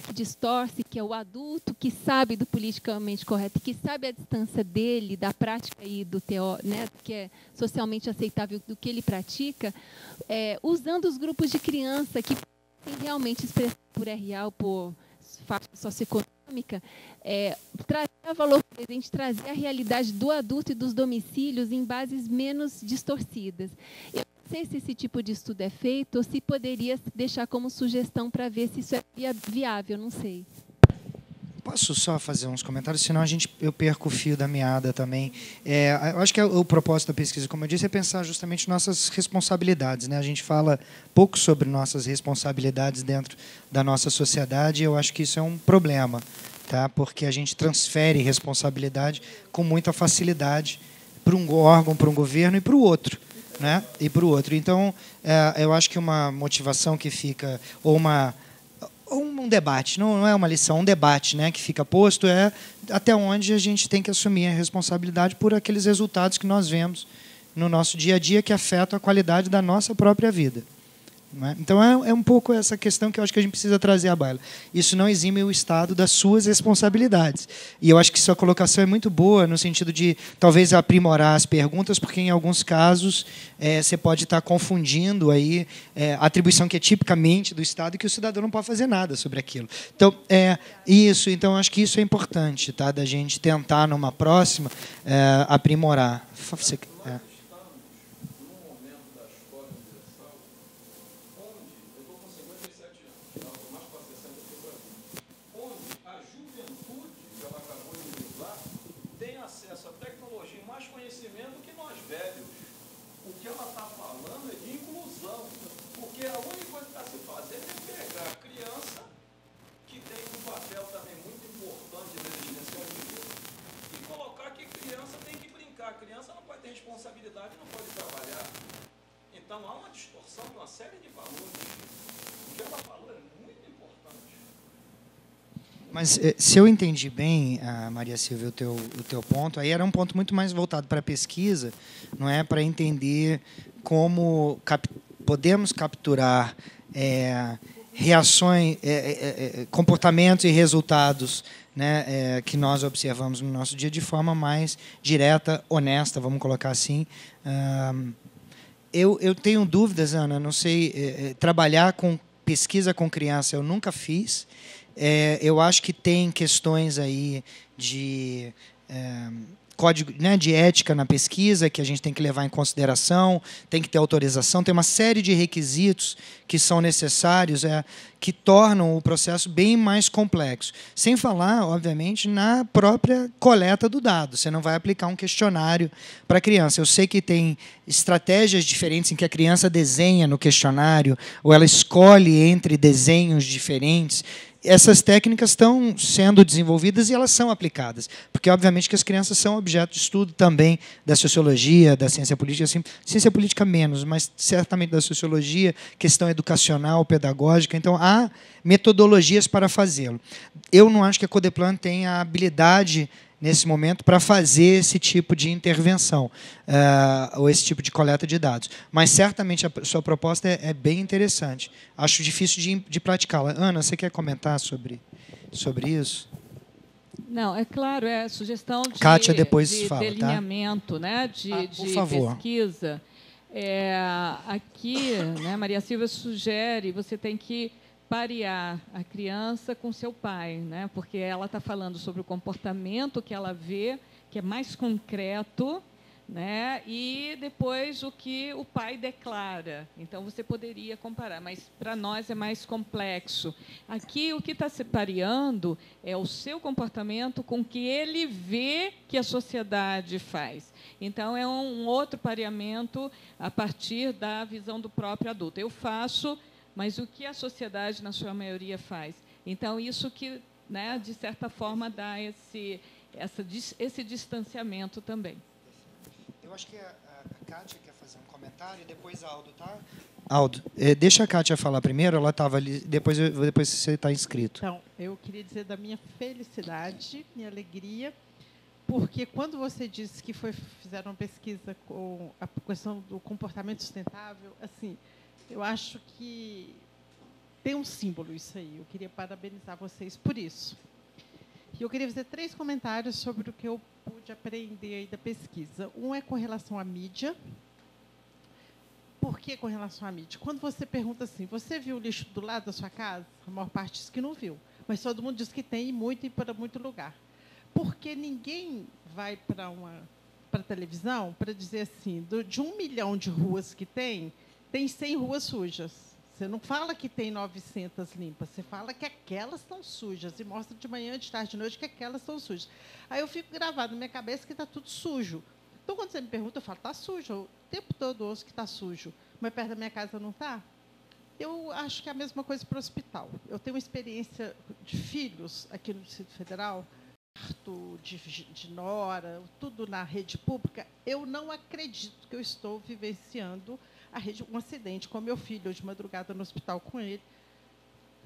que distorce, que é o adulto que sabe do politicamente correto, que sabe a distância dele, da prática e do né, que é socialmente aceitável do que ele pratica, usando os grupos de criança que realmente expressam por RA ou por faixa socioeconômica, trazer valor presente, trazer a realidade do adulto e dos domicílios em bases menos distorcidas. Eu não sei se esse tipo de estudo é feito ou se poderia deixar como sugestão para ver se isso é viável, não sei. Posso só fazer uns comentários, senão eu perco o fio da meada também. Eu acho que o propósito da pesquisa, como eu disse, é pensar justamente nossas responsabilidades, né? A gente fala pouco sobre nossas responsabilidades dentro da nossa sociedade, e eu acho que isso é um problema, tá? Porque a gente transfere responsabilidade com muita facilidade para um órgão, para um governo e para o outro, né? Então, eu acho que uma motivação que fica, ou um debate, não é uma lição, um debate, né, que fica posto é até onde a gente tem que assumir a responsabilidade por aqueles resultados que nós vemos no nosso dia a dia que afetam a qualidade da nossa própria vida. Não é? Então, é um pouco essa questão que eu acho que a gente precisa trazer à baila. Isso não exime o Estado das suas responsabilidades. E eu acho que sua colocação é muito boa no sentido de, talvez, aprimorar as perguntas, porque, em alguns casos, você pode estar confundindo aí, a atribuição que é tipicamente do Estado e que o cidadão não pode fazer nada sobre aquilo. Então, Então, eu acho que isso é importante, tá, da gente tentar, numa próxima, aprimorar. Criança Então, há uma distorção de uma série de valores. O que ela falou é muito importante. Mas, se eu entendi bem, Maria Silvia, o teu ponto, aí era um ponto muito mais voltado para a pesquisa, não é, para entender como podemos capturar reações, comportamentos e resultados, né, que nós observamos no nosso dia de forma mais direta, honesta, vamos colocar assim. Eu tenho dúvidas, Ana, não sei, trabalhar com pesquisa com criança eu nunca fiz. Eu acho que tem questões aí de código, né, de ética na pesquisa que a gente tem que levar em consideração, tem que ter autorização, tem uma série de requisitos que são necessários, que tornam o processo bem mais complexo. Sem falar, obviamente, na própria coleta do dado. Você não vai aplicar um questionário para a criança. Eu sei que tem estratégias diferentes em que a criança desenha no questionário, ou ela escolhe entre desenhos diferentes. Essas técnicas estão sendo desenvolvidas e elas são aplicadas, porque, obviamente, que as crianças são objeto de estudo também da sociologia, da ciência política, assim, ciência política menos, mas certamente da sociologia, questão educacional, pedagógica. Então, há metodologias para fazê-lo. Eu não acho que a Codeplan tenha a habilidade, nesse momento, para fazer esse tipo de intervenção, ou esse tipo de coleta de dados. Mas, certamente, a sua proposta é bem interessante. Acho difícil de praticá-la. Ana, você quer comentar sobre isso? Não, é claro, é sugestão de, Kátia depois fala, delineamento, tá? né, de favor. pesquisa. Aqui, né, Maria Silvia sugere, você tem que parear a criança com seu pai, né? Porque ela está falando sobre o comportamento que ela vê, que é mais concreto, né? E depois o que o pai declara. Então, você poderia comparar, mas para nós é mais complexo. Aqui, o que está se pareando é o seu comportamento com o que ele vê que a sociedade faz. Então, é um outro pareamento a partir da visão do próprio adulto. Eu faço, mas o que a sociedade, na sua maioria, faz? Então, isso que, né, de certa forma, dá esse distanciamento também. Eu acho que a Kátia quer fazer um comentário e depois a Aldo, tá? Aldo, deixa a Kátia falar primeiro, ela estava ali, depois você está inscrito. Então, eu queria dizer da minha felicidade, minha alegria, porque quando você disse que fizeram uma pesquisa com a questão do comportamento sustentável, assim, eu acho que tem um símbolo isso aí. Eu queria parabenizar vocês por isso. E eu queria fazer 3 comentários sobre o que eu pude aprender aí da pesquisa. Um é com relação à mídia. Por que com relação à mídia? Quando você pergunta assim, você viu o lixo do lado da sua casa? A maior parte diz que não viu. Mas todo mundo diz que tem, e para muito lugar. Porque ninguém vai para a televisão para dizer assim, de 1 milhão de ruas que tem 100 ruas sujas. Você não fala que tem 900 limpas, você fala que aquelas estão sujas, e mostra de manhã, de tarde, de noite, que aquelas estão sujas. Aí eu fico gravado na minha cabeça que está tudo sujo. Então, quando você me pergunta, eu falo, está sujo. O tempo todo eu ouço que está sujo, mas perto da minha casa não está. Eu acho que é a mesma coisa para o hospital. Eu tenho uma experiência de filhos aqui no Distrito Federal, de nora, tudo na rede pública. Eu não acredito que eu estou vivenciando um acidente com meu filho, de madrugada no hospital com ele.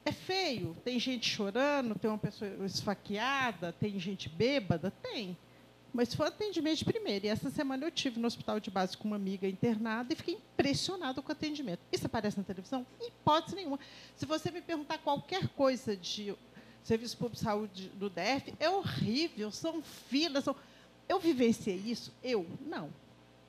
É feio, tem gente chorando, tem uma pessoa esfaqueada, tem gente bêbada, tem. Mas foi atendimento de primeira. E essa semana eu estive no hospital de base com uma amiga internada e fiquei impressionada com o atendimento. Isso aparece na televisão? Em hipótese nenhuma. Se você me perguntar qualquer coisa de Serviço Público de Saúde do DF, é horrível, são filas. Eu vivenciei isso? Eu? Não.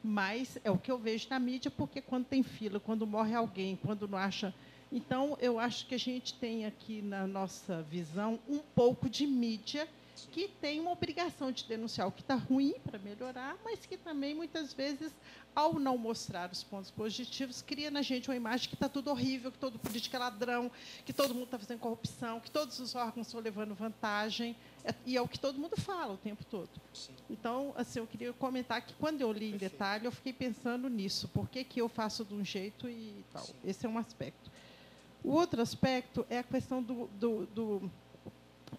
Mas é o que eu vejo na mídia, porque quando tem fila, quando morre alguém, quando não acha... Então, eu acho que a gente tem aqui, na nossa visão, um pouco de mídia que tem uma obrigação de denunciar o que está ruim para melhorar, mas que também, muitas vezes, ao não mostrar os pontos positivos, cria na gente uma imagem que está tudo horrível, que todo político é ladrão, que todo mundo está fazendo corrupção, que todos os órgãos estão levando vantagem, e é o que todo mundo fala o tempo todo. Sim. Então, assim, eu queria comentar que, quando eu li em detalhe, eu fiquei pensando nisso, por que eu faço de um jeito e tal. Sim. Esse é um aspecto. O outro aspecto é a questão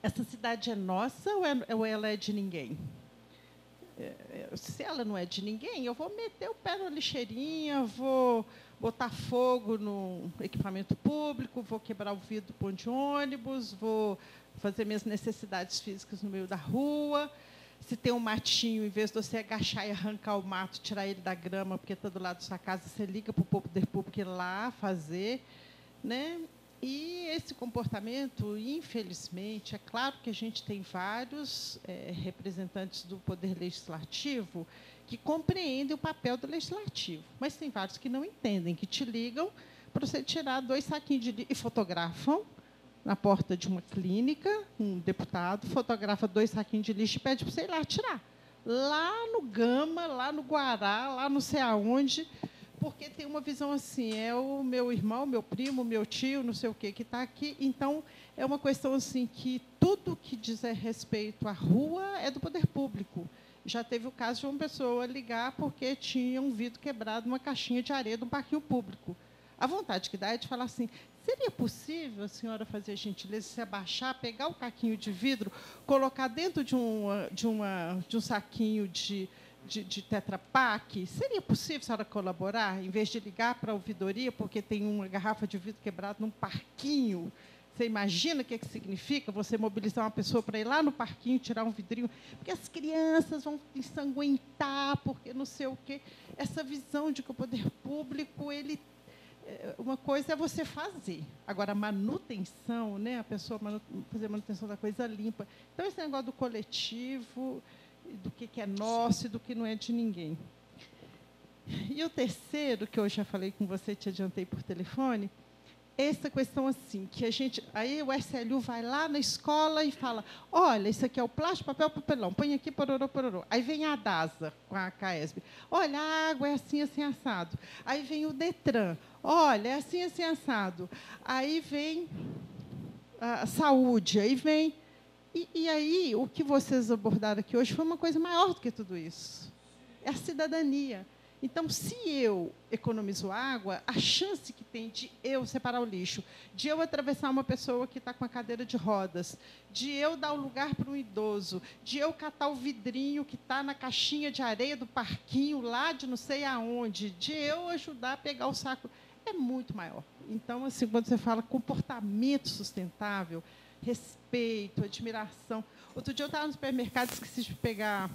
essa cidade é nossa ou ela é de ninguém? Se ela não é de ninguém, eu vou meter o pé na lixeirinha, vou botar fogo no equipamento público, vou quebrar o vidro do ponto de ônibus, vou fazer minhas necessidades físicas no meio da rua. Se tem um matinho, em vez de você agachar e arrancar o mato, tirar ele da grama, porque está do lado da sua casa, você liga para o poder público ir lá fazer, né? E esse comportamento, infelizmente, é claro que a gente tem vários representantes do Poder Legislativo que compreendem o papel do Legislativo, mas tem vários que não entendem, que te ligam para você tirar 2 saquinhos de lixo e fotografam na porta de uma clínica, um deputado fotografa 2 saquinhos de lixo e pede para você ir lá tirar. Lá no Gama, lá no Guará, lá não sei aonde, porque tem uma visão assim, é o meu irmão, meu primo, meu tio, não sei o quê, que está aqui. Então, é uma questão assim que tudo que diz respeito à rua é do poder público. Já teve o caso de uma pessoa ligar porque tinha um vidro quebrado numa caixinha de areia de um parquinho público. A vontade que dá é de falar assim, seria possível a senhora fazer a gentileza, se abaixar, pegar o caquinho de vidro, colocar dentro de um saquinho de Tetra Pak? Seria possível a senhora colaborar, em vez de ligar para a ouvidoria, porque tem uma garrafa de vidro quebrada num parquinho? Você imagina o que significa você mobilizar uma pessoa para ir lá no parquinho tirar um vidrinho? Porque as crianças vão ensanguentar, porque não sei o quê. Essa visão de que o poder público, uma coisa é você fazer. Agora, a manutenção, né? A pessoa fazer a manutenção da coisa limpa. Então, esse negócio do coletivo, do que é nosso e do que não é de ninguém. E o terceiro, que eu já falei com você, te adiantei por telefone, essa questão assim, que a gente... Aí o SLU vai lá na escola e fala, olha, isso aqui é o plástico, papel, papelão, põe aqui, pororô, pororô. Aí vem a DASA, com a CAESB. Olha, a água é assim, assim, assado. Aí vem o DETRAN. Olha, é assim, assim, assado. Aí vem a saúde, aí vem... E aí, o que vocês abordaram aqui hoje foi uma coisa maior do que tudo isso. É a cidadania. Então, se eu economizo água, a chance que tem de eu separar o lixo, de eu atravessar uma pessoa que está com a cadeira de rodas, de eu dar o lugar para um idoso, de eu catar o vidrinho que está na caixinha de areia do parquinho, lá de não sei aonde, de eu ajudar a pegar o saco, é muito maior. Então, assim, quando você fala comportamento sustentável, respeito, admiração. Outro dia eu estava no supermercado, esqueci de pegar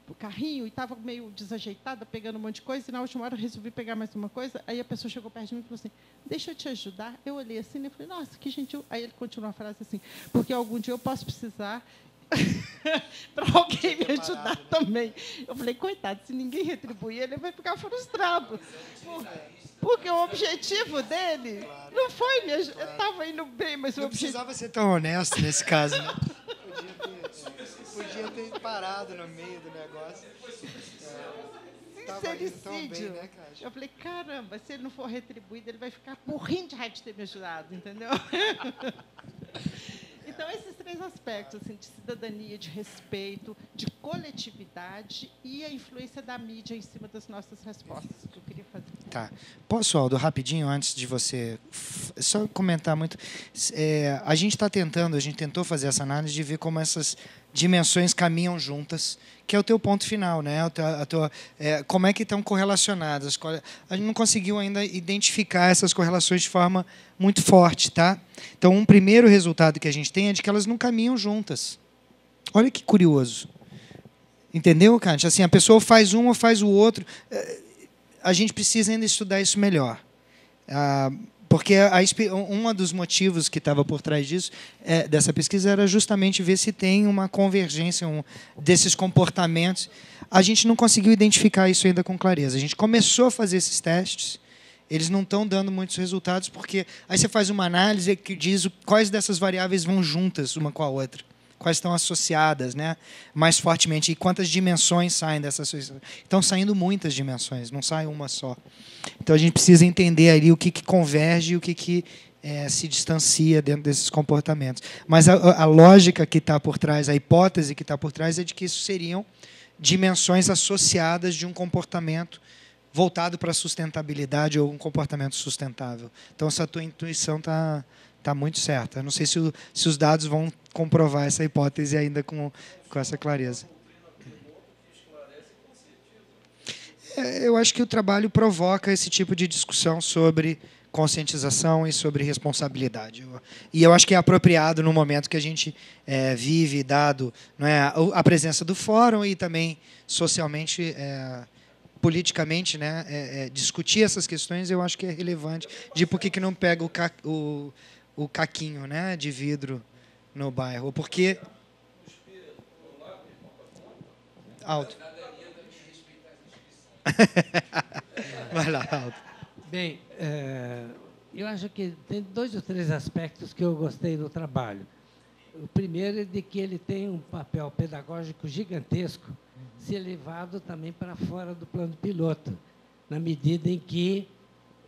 o carrinho e estava meio desajeitada, pegando um monte de coisa, e na última hora eu resolvi pegar mais uma coisa, aí a pessoa chegou perto de mim e falou assim, deixa eu te ajudar. Eu olhei assim e falei, nossa, que gentil. Aí ele continuou a frase assim, porque algum dia eu posso precisar para alguém me ajudar também. Eu falei, coitado, se ninguém retribuir, ele vai ficar frustrado. Porque o objetivo dele não foi me ajudar. Eu estava indo bem, mas o não objetivo... precisava ser tão honesto nesse caso, né? Podia ter parado no meio do negócio. Sincericídio. Bem, né, eu falei, caramba, se ele não for retribuído, ele vai ficar morrendo de raiva de ter me ajudado, entendeu? Então, esses 3 aspectos, assim, de cidadania, de respeito, de coletividade e a influência da mídia em cima das nossas respostas, que eu queria fazer. Tá. Posso, Aldo, rapidinho, antes de você... Só comentar muito. A gente tentou fazer essa análise de ver como essas dimensões caminham juntas, que é o teu ponto final, né? Como é que estão correlacionadas. A gente não conseguiu ainda identificar essas correlações de forma muito forte, tá? Então, um primeiro resultado que a gente tem é de que elas não caminham juntas. Olha que curioso. Entendeu, Kant? Assim, a pessoa faz um ou faz o outro. A gente precisa ainda estudar isso melhor. Porque um dos motivos que estava por trás disso, dessa pesquisa, era justamente ver se tem uma convergência desses comportamentos. A gente não conseguiu identificar isso ainda com clareza. A gente começou a fazer esses testes, eles não estão dando muitos resultados, porque aí você faz uma análise que diz quais dessas variáveis vão juntas uma com a outra, quais estão associadas, né, mais fortemente, e quantas dimensões saem dessa associação. Estão saindo muitas dimensões, não sai uma só. Então, a gente precisa entender ali o que converge e o que se distancia dentro desses comportamentos. Mas a lógica que está por trás, a hipótese que está por trás é de que isso seriam dimensões associadas de um comportamento voltado para a sustentabilidade ou um comportamento sustentável. Então, essa tua intuição está muito certa. Eu não sei se os dados vão comprovar essa hipótese ainda com essa clareza. Eu acho que o trabalho provoca esse tipo de discussão sobre conscientização e sobre responsabilidade. E eu acho que é apropriado no momento que a gente vive, dado, não é, a presença do fórum e também socialmente, politicamente, né, discutir essas questões. Eu acho que é relevante de por que não pega o caquinho, né, de vidro no bairro. Porque... Alto. Vai lá, Alto. Bem, eu acho que tem 2 ou 3 aspectos que eu gostei do trabalho. O primeiro é de que ele tem um papel pedagógico gigantesco, se elevado também para fora do plano piloto, na medida em que,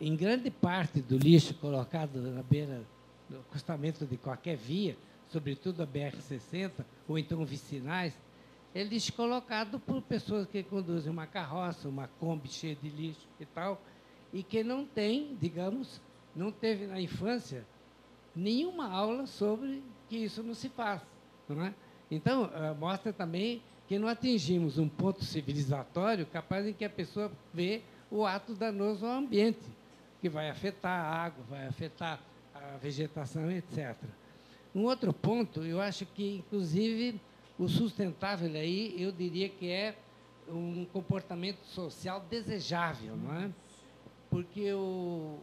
em grande parte do lixo colocado na beira do acostamento de qualquer via, sobretudo a BR-60, ou então vicinais, é lixo colocado por pessoas que conduzem uma carroça, uma Kombi cheia de lixo e tal, e que não tem, digamos, não teve na infância nenhuma aula sobre que isso não se faz. Não é? Então, mostra também que não atingimos um ponto civilizatório capaz em que a pessoa vê o ato danoso ao ambiente, que vai afetar a água, vai afetar a vegetação, etc. Um outro ponto, eu acho que, inclusive, o sustentável aí, eu diria que é um comportamento social desejável, não é? Porque o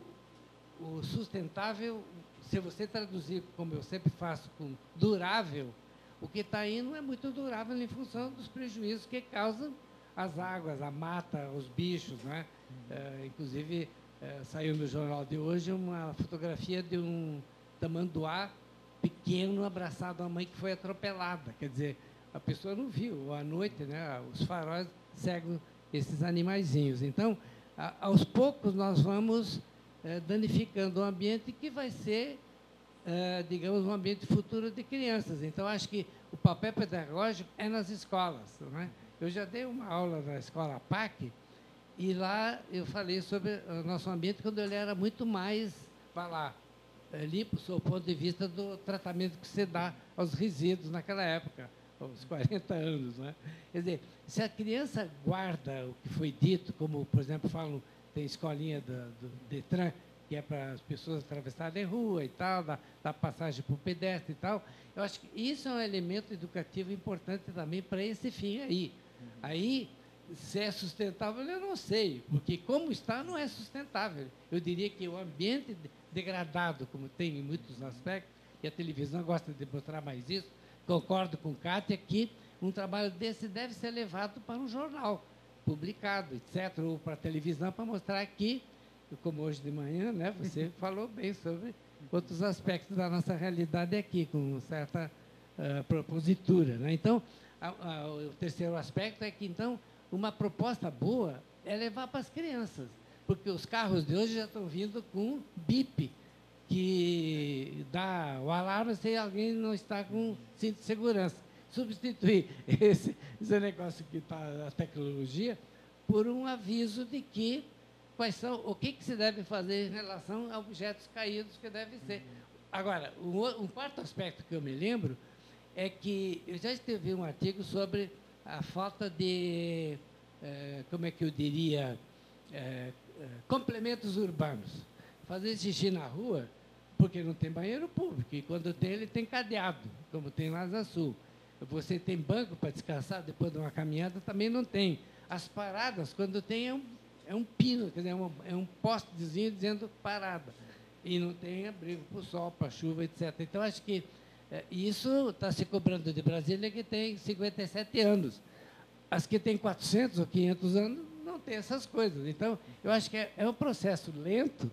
sustentável, se você traduzir, como eu sempre faço, com durável, o que está aí não é muito durável em função dos prejuízos que causam as águas, a mata, os bichos, não é? Inclusive, saiu no jornal de hoje uma fotografia de um tamanduá pequeno abraçado à mãe que foi atropelada. Quer dizer, a pessoa não viu, à noite, né, os faróis cegam esses animaizinhos. Então, aos poucos, nós vamos danificando o ambiente que vai ser, digamos, um ambiente futuro de crianças. Então, acho que o papel pedagógico é nas escolas. Não é? Eu já dei uma aula na escola PAC, e lá eu falei sobre o nosso ambiente quando ele era muito mais, limpo, sob o ponto de vista do tratamento que se dá aos resíduos naquela época, aos 40 anos. Né? Quer dizer, se a criança guarda o que foi dito, como, por exemplo, falam, tem escolinha do Detran, que é para as pessoas atravessarem a rua e tal, dar passagem para o pedestre e tal, eu acho que isso é um elemento educativo importante também para esse fim aí. Aí, se é sustentável, eu não sei, porque como está, não é sustentável. Eu diria que o ambiente degradado, como tem em muitos aspectos, e a televisão gosta de mostrar mais isso, concordo com Kátia que um trabalho desse deve ser levado para um jornal, publicado, etc., ou para a televisão, para mostrar que, como hoje de manhã, né, você falou bem sobre outros aspectos da nossa realidade aqui, com certa propositura. Né? Então, o terceiro aspecto é que, então, uma proposta boa é levar para as crianças, porque os carros de hoje já estão vindo com bip, que dá o alarme se alguém não está com cinto de segurança. Substituir esse negócio que está a tecnologia por um aviso de que o que se deve fazer em relação a objetos caídos que devem ser. Agora, um quarto aspecto que eu me lembro é que eu já escrevi um artigo sobre a falta de, como é que eu diria, complementos urbanos. Fazer xixi na rua, porque não tem banheiro público, e quando tem, ele tem cadeado, como tem lá na Sul. Você tem banco para descansar depois de uma caminhada, também não tem. As paradas, quando tem, é um pino, quer dizer, é um postezinho dizendo parada. E não tem abrigo para o sol, para a chuva, etc. Então, acho que isso está se cobrando de Brasília, que tem 57 anos. As que têm 400 ou 500 anos não tem essas coisas. Então, eu acho que é um processo lento,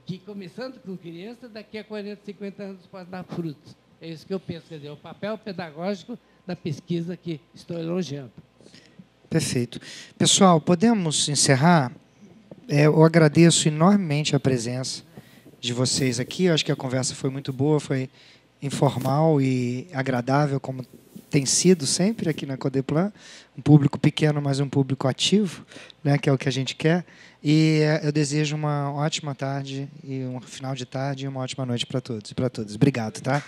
que, começando com criança, daqui a 40, 50 anos pode dar frutos. É isso que eu penso, quer dizer, o papel pedagógico da pesquisa que estou elogiando. Perfeito. Pessoal, podemos encerrar? Eu agradeço enormemente a presença de vocês aqui. Eu acho que a conversa foi muito boa, foi informal e agradável, como tem sido sempre aqui na Codeplan. Um público pequeno, mas um público ativo, né, que é o que a gente quer. E eu desejo uma ótima tarde, e um final de tarde e uma ótima noite para todos e para todas. Obrigado, tá?